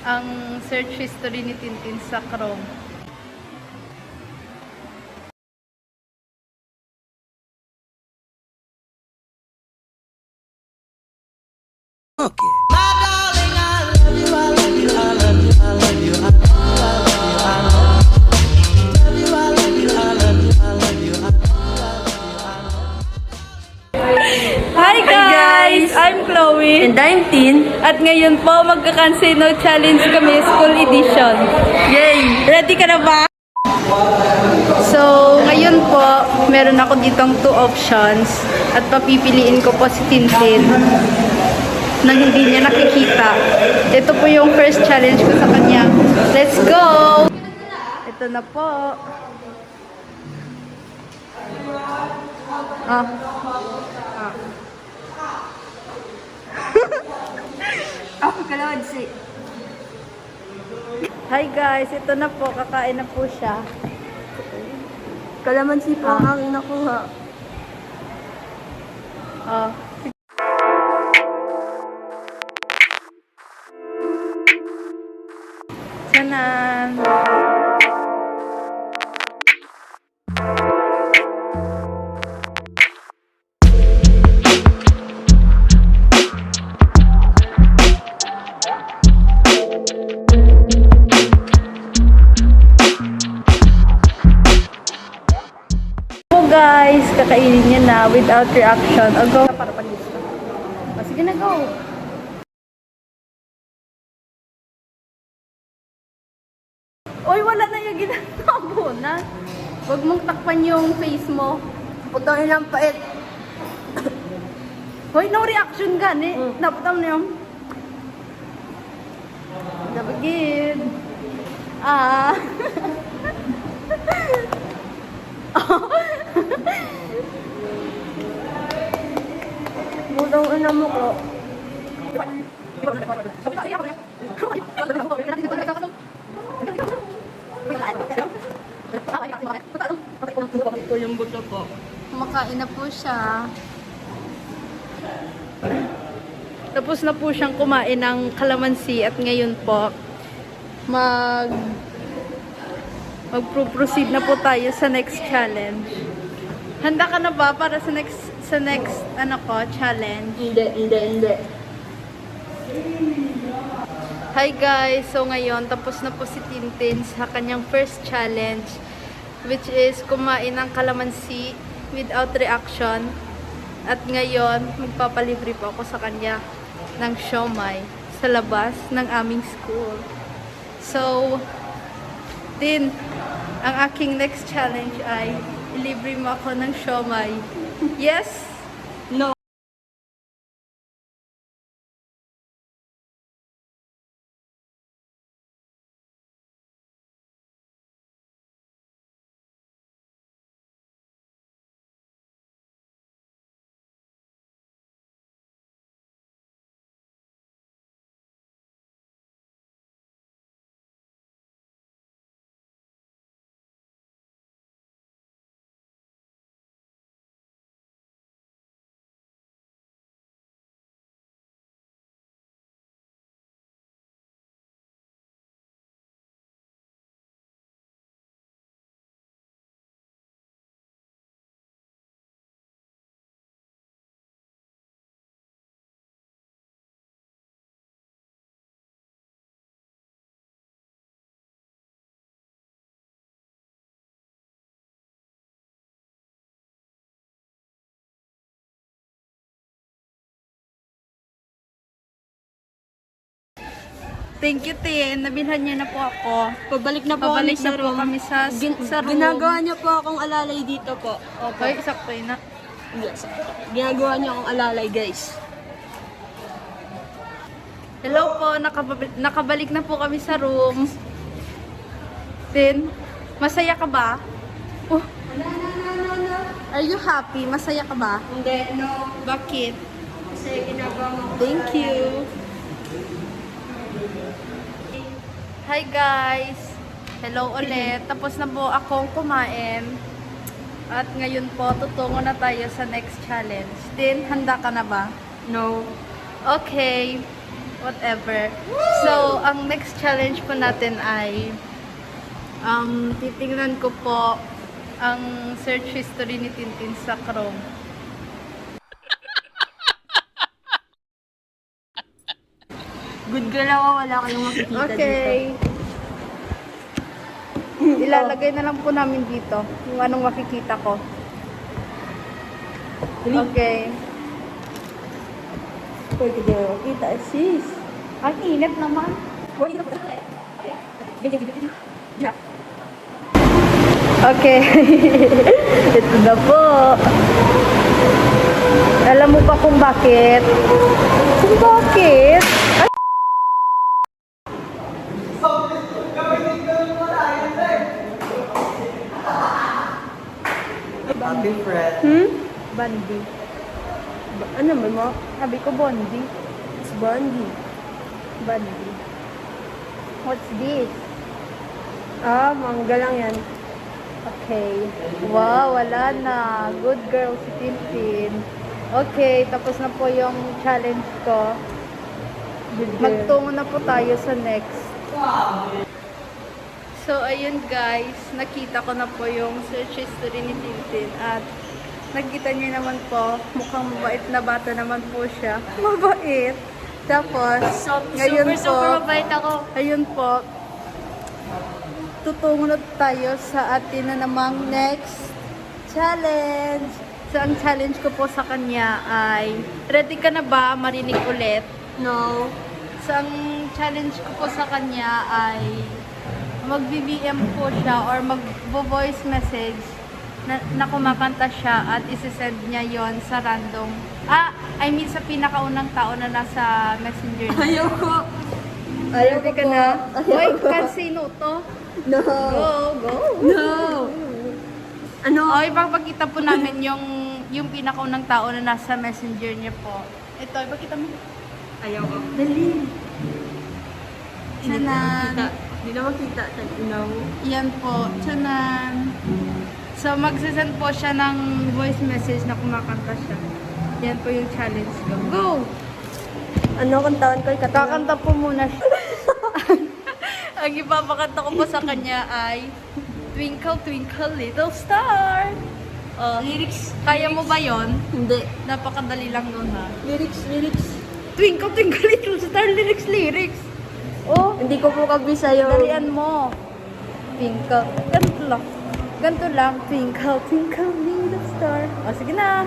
ang search history ni Tintin sa Chrome. Okay. Hi guys! I'm Chloe. And I'm Tin. At ngayon po, magka-Cansino Challenge kami, School Edition. Yay! Ready ka na ba? So, ngayon po, meron ako ditong 2 options. At papipiliin ko po si Tintin na hindi niya nakikita. Ito po yung first challenge ko sa kanya. Let's go! Ito na po. Ah. Ako kalawansi. Hi guys, ito na po. Kakain na po siya. Kalamansi po ang aking nakuha. Oh. Tanan! Guys, kakainin niya na without reaction. O go. Para pag-lista. O, sige na, go. Uy, wala na yung ginagawa na. Huwag mong takpan yung face mo. Putang ilang pait. Hoy, no reaction gani. Dapat na yung... Dabagin. Ah. Putang ina mo ko. Ito yung buto po. Kumakain na po siya. Tapos na po siyang kumain ng kalamansi at ngayon po mag-proceed na po tayo sa next challenge. Handa ka na ba para sa next challenge? Hindi. Hi guys! So ngayon, tapos na po si Tintin sa kanyang first challenge, which is kumain ng kalamansi without reaction. At ngayon, magpapalibre po ako sa kanya ng siomai sa labas ng aming school. So, Tin, ang aking next challenge ay ilibre mo ako ng siomai. Yes? No. Thank you, Tin. Nabilhan niya na po ako. Pabalik na po Pabalik kami na sa po room. kami sa room. Ginagawa niyo po akong alalay dito po. Opo. Okay, sakto yun na. Yes. Ginagawa niyo akong alalay, guys. Hello po, nakabalik na po kami sa room. Tin, masaya ka ba? Oh. Are you happy? Masaya ka ba? Hindi, no. Bakit? Kasi ginagawa mo. Thank you. Hi guys! Hello ulit. Tapos na po akong kumain. At ngayon po, tutungo na tayo sa next challenge. Tin, handa ka na ba? No. Okay. whatever. So, ang next challenge po natin ay titingnan ko po ang search history ni Tintin sa Chrome. Good girl ako, wala kayong makikita dito. Okay. Ilalagay na lang po namin dito yung anong makikita ko. Okay. Pwede daw kita, sis. Ang init naman. Okay. Ito na po. Alam mo ba kung bakit? Kung bakit? Happy friend. Bandi. Ano ba mo? Sabi ko Bondi. It's Bundy. Bandi. What's this? Ah, mangga lang yan. Okay. Wow, wala na. Good girl si Tintin. Okay, tapos na po yung challenge ko. Magtungo na po tayo sa next. So, ayun guys. Nakita ko na po yung search history ni Tintin. At nakita niyo naman po, mukhang mabait na bata naman po siya. Mabait. Tapos, ngayon po, mabait ako. ayun po, tutungo na tayo sa atin na namang next challenge. So, ang challenge ko po sa kanya ay, ready ka na ba marinig ulit? No. So, ang challenge ko po sa kanya ay, mag-BBM po siya or mag-voice message na kumakanta siya at isi-send niya yon sa random. I mean sa pinakaunang tao na nasa messenger niya. Ayoko. Ready ka na? Wait, kansino to? No. Go, go! No. Ano? O, ipapakita po namin yung pinakaunang tao na nasa messenger niya po. Ito, ipakita mo. Ayoko. Dali. Kita. Chanan. Hindi na makita. No. Yan po. Chanan. So, magsisend po siya ng voice message na kumakanta siya. Yan po yung challenge ko. Go! Ano kung taon ko? Kakanta po muna siya. Ang ipapakanta ko po sa kanya ay Twinkle, Twinkle, Little Star. Lyrics. Kaya mo ba yon? Hindi. Napakadali lang nun ha. Lyrics. Twinkle, Twinkle, Little Star, lyrics. Oh, Hindi ko po kabisa yung... dalian mo. Twinkle. Ganito lang. Twinkle, Twinkle, Little Star. O, sige na.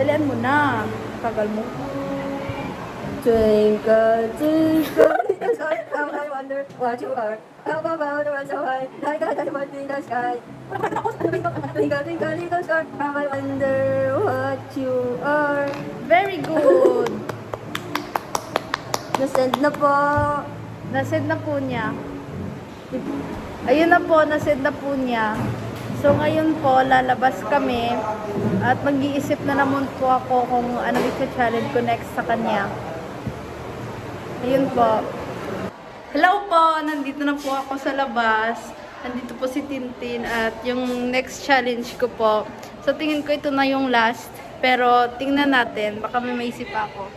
Dalian mo na. Tagal mo. Twinkle, twinkle, little star, how I wonder what you are. How about the one so high, like a diamond in the sky. Twinkle, twinkle, little star, how I wonder what you are. Very good. Nasend na po. Nasend na po niya. Ayun na po, nasend na po niya. So ngayon po, lalabas kami at mag-iisip na naman po ako kung ano i-challenge ko next sa kanya. Ayun po. Hello po! Nandito na po ako sa labas. Nandito po si Tintin at yung next challenge ko po. So tingin ko ito na yung last. Pero tingnan natin, baka may maisip ako.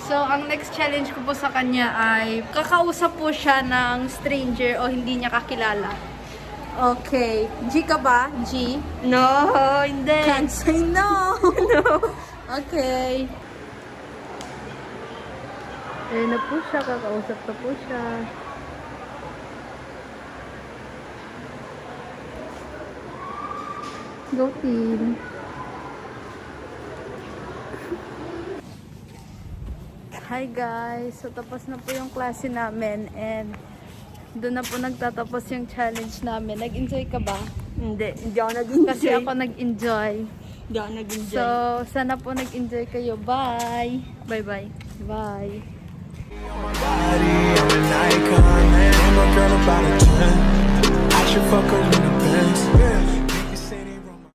So ang next challenge ko po sa kanya ay kakausap po siya ng stranger o hindi niya kakilala. Okay. G ka ba? G? No, hindi. Can't say no. No. Okay. Ayun na po siya. Kakausap na po siya. Go team. Hi guys. So tapos na po yung klase namin and doon na po nagtatapos yung challenge namin. Nag-enjoy ka ba? Hindi ako nag-enjoy. Kasi ako nag-enjoy. Hindi ako nag-enjoy. So, sana po nag-enjoy kayo. Bye! Bye-bye. Bye! Body, I'm an icon, man. I'm a girl about a 10. I should fuck her in the Benz.